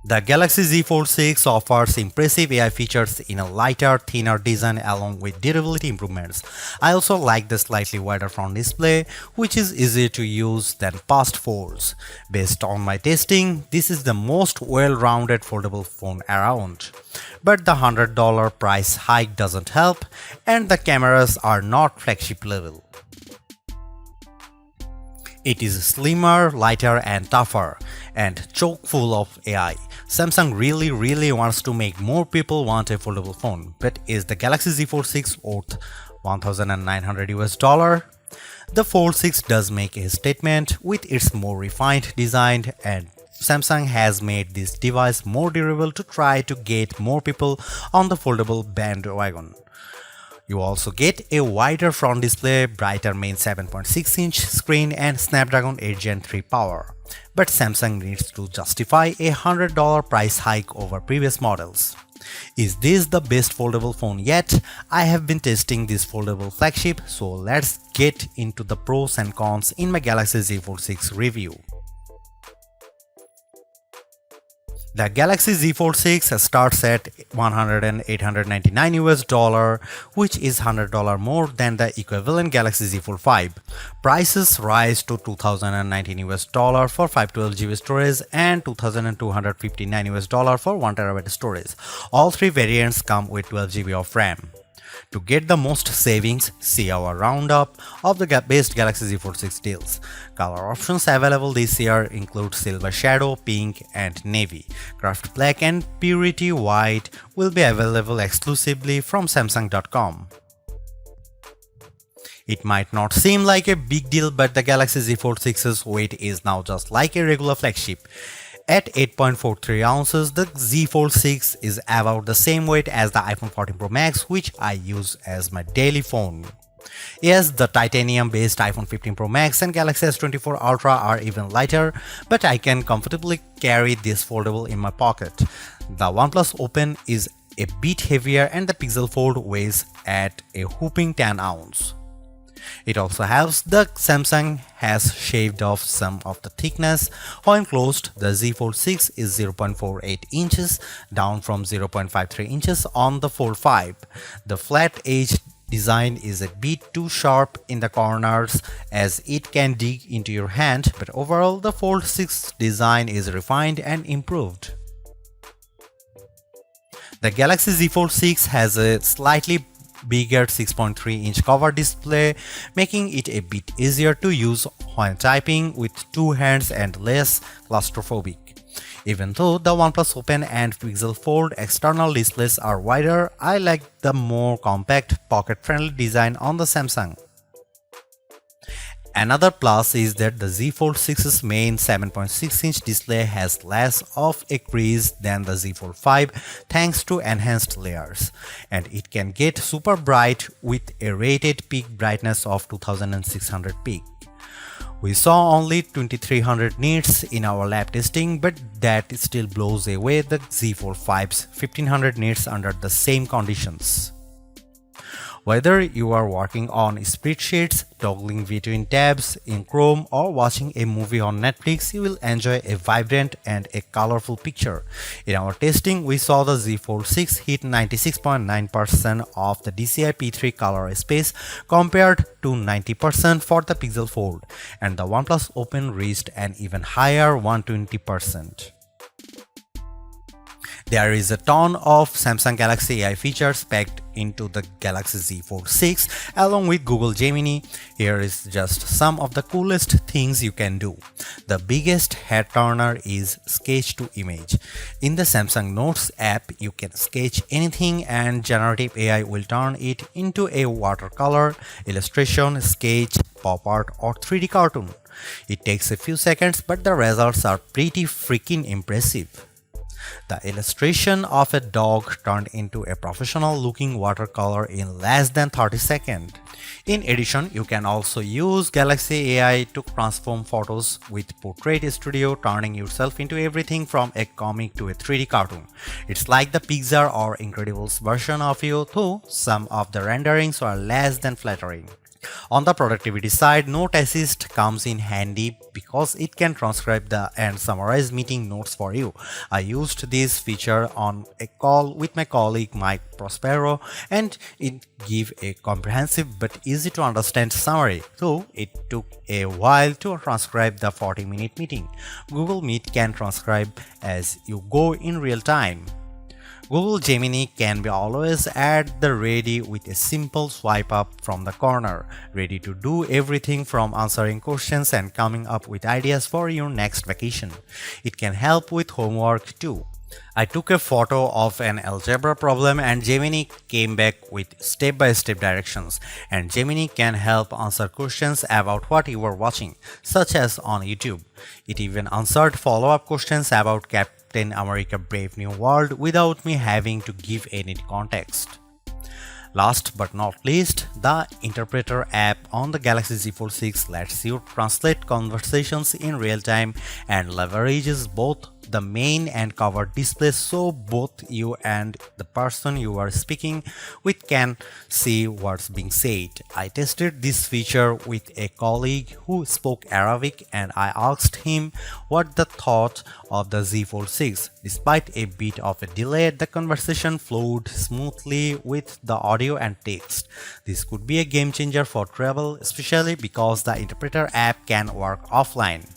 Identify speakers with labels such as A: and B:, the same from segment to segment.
A: The Galaxy Z Fold 6 offers impressive AI features in a lighter, thinner design along with durability improvements. I also like the slightly wider front display, which is easier to use than past folds. Based on my testing, this is the most well-rounded foldable phone around. But the $100 price hike doesn't help, and the cameras are not flagship level. It is slimmer, lighter and tougher, and chock full of AI. Samsung really wants to make more people want a foldable phone, but is the Galaxy Z Fold 6 worth $1,900? The Fold 6 does make a statement with its more refined design, and Samsung has made this device more durable to try to get more people on the foldable bandwagon. You also get a wider front display, brighter main 7.6-inch screen and Snapdragon 8 Gen 3 power. But Samsung needs to justify a $100 price hike over previous models. Is this the best foldable phone yet? I have been testing this foldable flagship, so let's get into the pros and cons in my Galaxy Z Fold 6 review. The Galaxy Z Fold 6 starts at $899, which is $100 more than the equivalent Galaxy Z Fold 5. Prices rise to $2,019 for 512GB storage and $2,259 for 1TB storage. All three variants come with 12GB of RAM. To get the most savings, see our roundup of the best Galaxy Z Fold 6 deals. Color options available this year include Silver Shadow, Pink and Navy. Craft Black and Purity White will be available exclusively from Samsung.com. It might not seem like a big deal, but the Galaxy Z Fold 6's weight is now just like a regular flagship. At 8.43 ounces, the Z Fold 6 is about the same weight as the iPhone 14 Pro Max, which I use as my daily phone. Yes, the titanium-based iPhone 15 Pro Max and Galaxy S24 Ultra are even lighter, but I can comfortably carry this foldable in my pocket. The OnePlus Open is a bit heavier and the Pixel Fold weighs at a whopping 10 ounces. It also helps that Samsung has shaved off some of the thickness. When closed, the Z Fold 6 is 0.48 inches, down from 0.53 inches on the Fold 5. The flat edge design is a bit too sharp in the corners as it can dig into your hand, but overall the Fold 6 design is refined and improved. The Galaxy Z Fold 6 has a slightly bigger 6.3-inch cover display, making it a bit easier to use when typing with two hands and less claustrophobic. Even though the OnePlus Open and Pixel Fold external displays are wider, I like the more compact, pocket-friendly design on the Samsung. Another plus is that the Z Fold 6's main 7.6-inch display has less of a crease than the Z Fold 5 thanks to enhanced layers, and it can get super bright with a rated peak brightness of 2600 peak. We saw only 2300 nits in our lab testing, but that still blows away the Z Fold 5's 1500 nits under the same conditions. Whether you are working on spreadsheets, toggling between tabs in Chrome, or watching a movie on Netflix, you will enjoy a vibrant and a colorful picture. In our testing, we saw the Z Fold 6 hit 96.9% of the DCI P3 color space compared to 90% for the Pixel Fold, and the OnePlus Open reached an even higher 120%. There is a ton of Samsung Galaxy AI features packed into the Galaxy Z Fold 6 along with Google Gemini. Here is just some of the coolest things you can do. The biggest head turner is Sketch to Image. In the Samsung Notes app, you can sketch anything and generative AI will turn it into a watercolor, illustration, sketch, pop art or 3D cartoon. It takes a few seconds, but the results are pretty freaking impressive. The illustration of a dog turned into a professional-looking watercolor in less than 30 seconds. In addition, you can also use Galaxy AI to transform photos with Portrait Studio, turning yourself into everything from a comic to a 3D cartoon. It's like the Pixar or Incredibles version of you, though some of the renderings are less than flattering. On the productivity side, Note Assist comes in handy because it can transcribe and summarize meeting notes for you. I used this feature on a call with my colleague Mike Prospero, and it gave a comprehensive but easy to understand summary, though it took a while to transcribe the 40-minute meeting. Google Meet can transcribe as you go in real time. Google Gemini can be always at the ready with a simple swipe up from the corner, ready to do everything from answering questions and coming up with ideas for your next vacation. It can help with homework too. I took a photo of an algebra problem and Gemini came back with step-by-step directions, and Gemini can help answer questions about what you were watching, such as on YouTube. It even answered follow-up questions about Captain America Brave New World without me having to give any context. Last but not least, the Interpreter app on the Galaxy Z Fold 6 lets you translate conversations in real time and leverages both the main and cover displays so both you and the person you are speaking with can see what's being said. I tested this feature with a colleague who spoke Arabic and I asked him what the thought of the Z Fold 6. Despite a bit of a delay, the conversation flowed smoothly with the audio and text. This could be a game changer for travel, especially because the Interpreter app can work offline.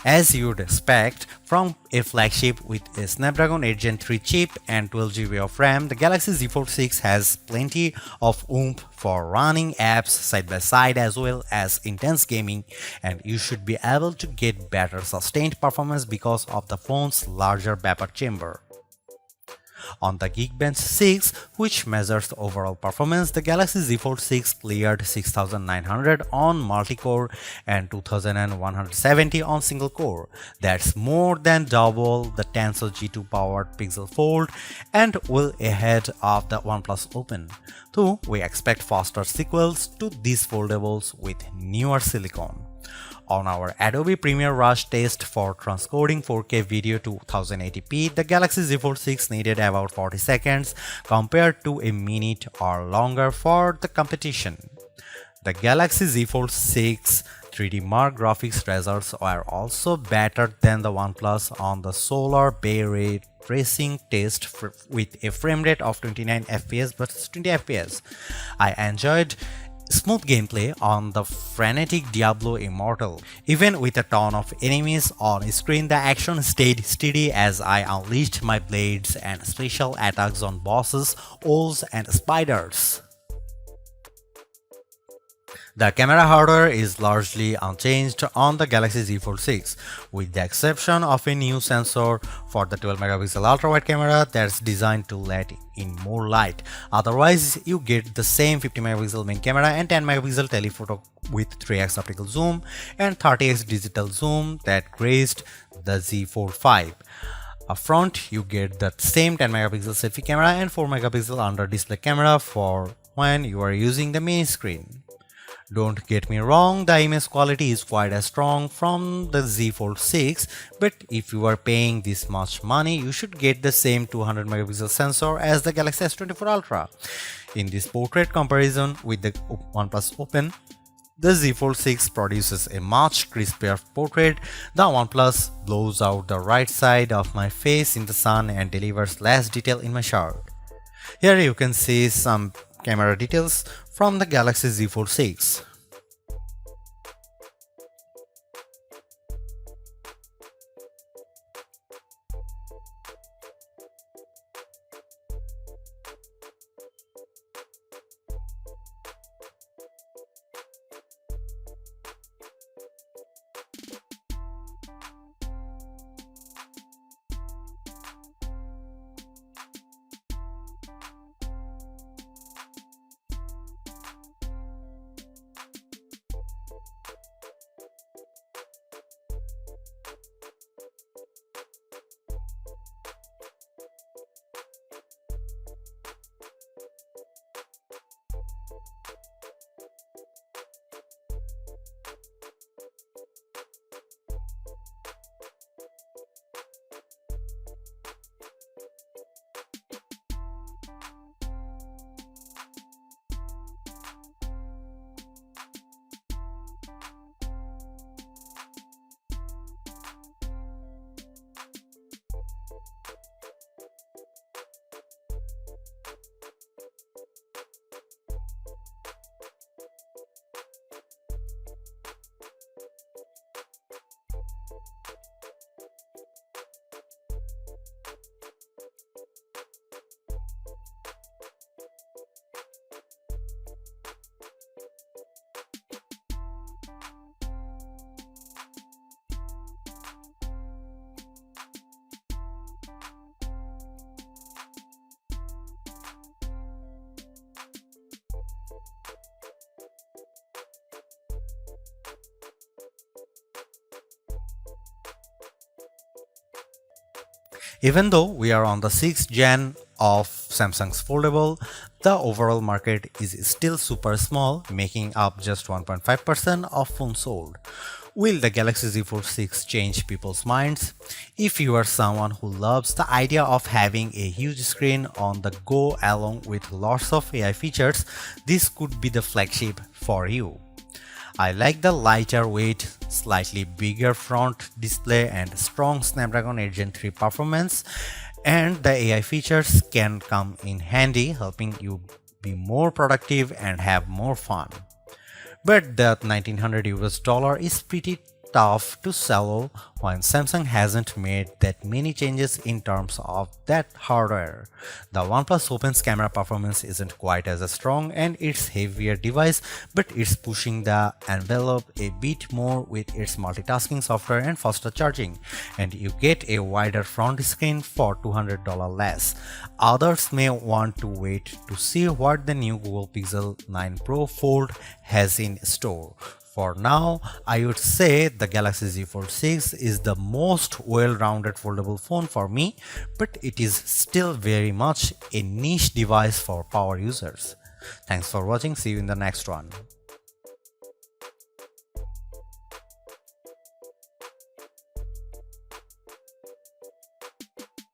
A: As you'd expect from a flagship with a Snapdragon 8 Gen 3 chip and 12GB of RAM, the Galaxy Z Fold 6 has plenty of oomph for running apps side by side as well as intense gaming, and you should be able to get better sustained performance because of the phone's larger vapor chamber. On the Geekbench 6, which measures overall performance, the Galaxy Z Fold 6 cleared 6900 on multi-core and 2170 on single-core. That's more than double the Tensor G2 powered Pixel Fold and well ahead of the OnePlus Open. Though we expect faster sequels to these foldables with newer silicon. On our Adobe Premiere Rush test for transcoding 4K video to 1080p, the Galaxy Z Fold 6 needed about 40 seconds compared to a minute or longer for the competition. The Galaxy Z Fold 6 3D Mark graphics results are also better than the OnePlus on the Solar Bay Ray tracing test with a frame rate of 29 fps versus 20 fps. I enjoyed smooth gameplay on the frenetic Diablo Immortal. Even with a ton of enemies on screen, the action stayed steady as I unleashed my blades and special attacks on bosses, owls and spiders. The camera hardware is largely unchanged on the Galaxy Z Fold 6, with the exception of a new sensor for the 12MP ultra-wide camera that's designed to let in more light. Otherwise, you get the same 50MP main camera and 10MP telephoto with 3x optical zoom and 30x digital zoom that graced the Z Fold 5. Up front, you get the same 10MP selfie camera and 4MP under-display camera for when you are using the main screen. Don't get me wrong, the image quality is quite as strong from the Z Fold 6, but if you are paying this much money, you should get the same 200MP sensor as the Galaxy S24 Ultra. In this portrait comparison with the OnePlus Open, the Z Fold 6 produces a much crispier portrait. The OnePlus blows out the right side of my face in the sun and delivers less detail in my shirt. Here you can see some camera details from the Galaxy Z Fold 6. Even though we are on the 6th gen of Samsung's foldable, the overall market is still super small, making up just 1.5% of phones sold. Will the Galaxy Z Fold 6 change people's minds? If you are someone who loves the idea of having a huge screen on the go along with lots of AI features, this could be the flagship for you. I like the lighter weight, slightly bigger front display and strong Snapdragon 8 Gen 3 performance, and the AI features can come in handy, helping you be more productive and have more fun. But that 1900 US dollar is pretty tough to swallow when Samsung hasn't made that many changes in terms of that hardware. The OnePlus Open's camera performance isn't quite as strong and it's heavier device, but it's pushing the envelope a bit more with its multitasking software and faster charging, and you get a wider front screen for $200 less. Others may want to wait to see what the new Google Pixel 9 Pro Fold has in store. For now, I would say the Galaxy Z Fold 6 is the most well-rounded foldable phone for me, but it is still very much a niche device for power users. Thanks for watching, see you in the next one.